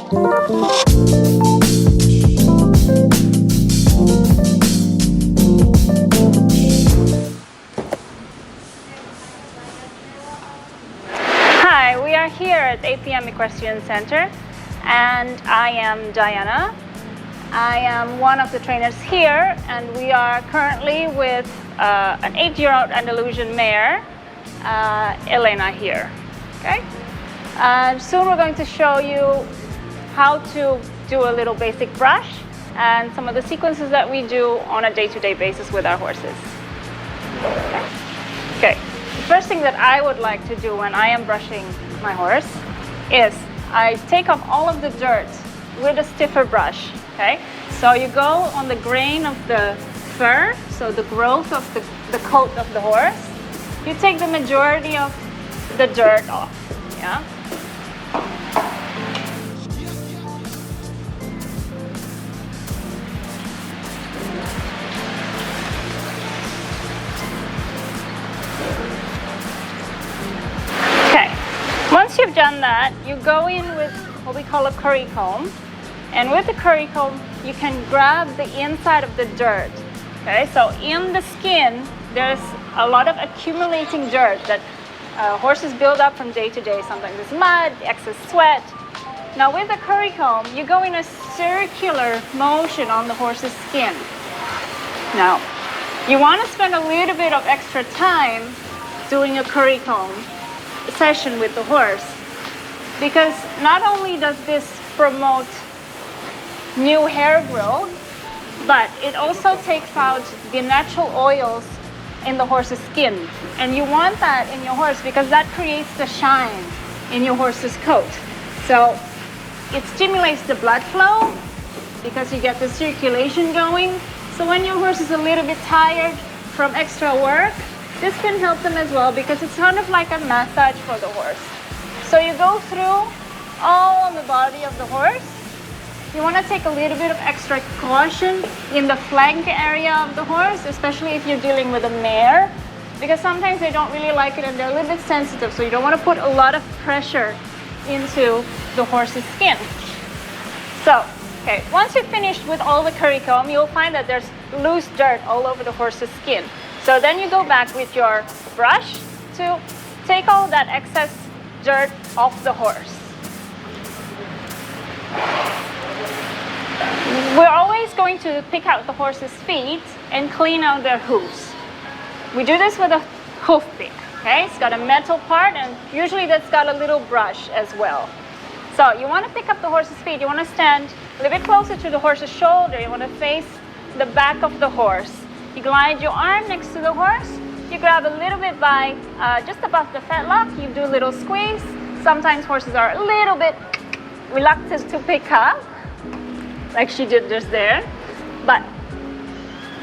Hi, we are here at APM Equestrian Center, and I am Diana. I am one of the trainers here, and we are currently with an 8-year-old Andalusian mare, Elena here. Okay. Soon we're going to show you how to do a little basic brush and some of the sequences that we do on a day-to-day basis with our horses. Okay. The first thing that I would like to do when I am brushing my horse is I take off all of the dirt with a stiffer brush. Okay, so you go on the grain of the fur, so the growth of the coat of the horse. You take the majority of the dirt off. Yeah. Once you've done that, you go in with what we call a curry comb. And with the curry comb, you can grab the inside of the dirt. Okay, so in the skin, there's a lot of accumulating dirt that horses build up from day to day. Sometimes it's mud, excess sweat. Now with the curry comb, you go in a circular motion on the horse's skin. Now, you want to spend a little bit of extra time doing a curry comb session with the horse, because not only does this promote new hair growth, but it also takes out the natural oils in the horse's skin, and you want that in your horse because that creates the shine in your horse's coat. So it stimulates the blood flow because you get the circulation going. So when your horse is a little bit tired from extra work, this can help them as well because it's kind of like a massage for the horse. So you go through all on the body of the horse. You want to take a little bit of extra caution in the flank area of the horse, especially if you're dealing with a mare, because sometimes they don't really like it and they're a little bit sensitive, so you don't want to put a lot of pressure into the horse's skin. So, okay, once you've finished with all the curry comb, you'll find that there's loose dirt all over the horse's skin. So then you go back with your brush to take all that excess dirt off the horse. We're always going to pick out the horse's feet and clean out their hooves. We do this with a hoof pick. Okay, it's got a metal part, and usually that's got a little brush as well. So you want to pick up the horse's feet. You want to stand a little bit closer to the horse's shoulder. You want to face the back of the horse. You glide your arm next to the horse. You grab a little bit by just above the fetlock. You do a little squeeze. Sometimes horses are a little bit reluctant to pick up, like she did just there. But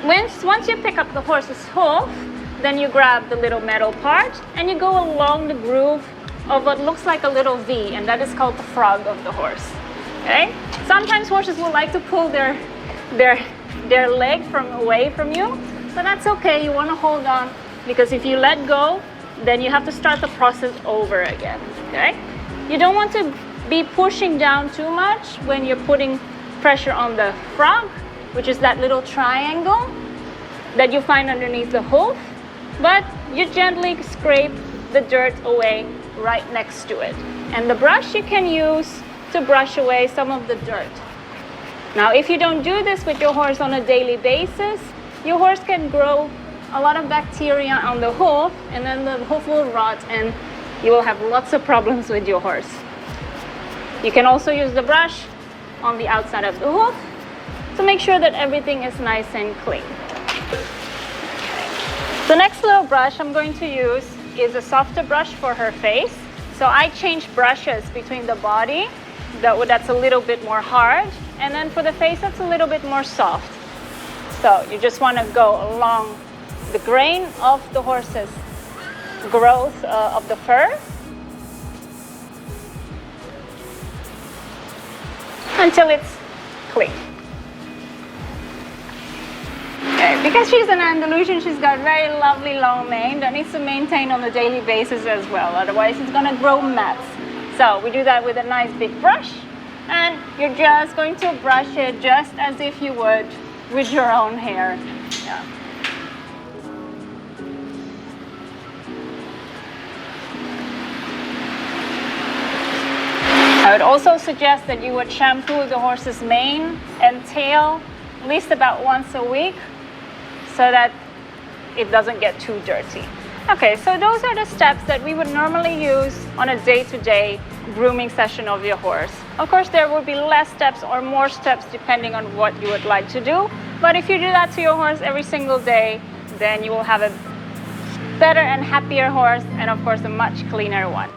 once you pick up the horse's hoof, then you grab the little metal part and you go along the groove of what looks like a little V, and that is called the frog of the horse. Okay? Sometimes horses will like to pull their leg away from you, but that's okay. You want to hold on, because if you let go, then you have to start the process over again. Okay? You don't want to be pushing down too much when you're putting pressure on the frog, which is that little triangle that you find underneath the hoof, but you gently scrape the dirt away right next to it. And the brush you can use to brush away some of the dirt. Now, if you don't do this with your horse on a daily basis, your horse can grow a lot of bacteria on the hoof, and then the hoof will rot and you will have lots of problems with your horse. You can also use the brush on the outside of the hoof to make sure that everything is nice and clean. The next little brush I'm going to use is a softer brush for her face. So I change brushes between the body, that's a little bit more hard, and then for the face that's a little bit more soft. So you just want to go along the grain of the horse's growth of the fur until it's clean. Okay, because she's an Andalusian, she's got very lovely long mane that needs to maintain on a daily basis as well, otherwise it's going to grow mats. So we do that with a nice big brush, And you're just going to brush it just as if you would with your own hair. Yeah. I would also suggest that you would shampoo the horse's mane and tail at least about once a week so that it doesn't get too dirty. Okay, so those are the steps that we would normally use on a day-to-day grooming session of your horse. Of course, there will be less steps or more steps depending on what you would like to do. But if you do that to your horse every single day, then you will have a better and happier horse and of course a much cleaner one.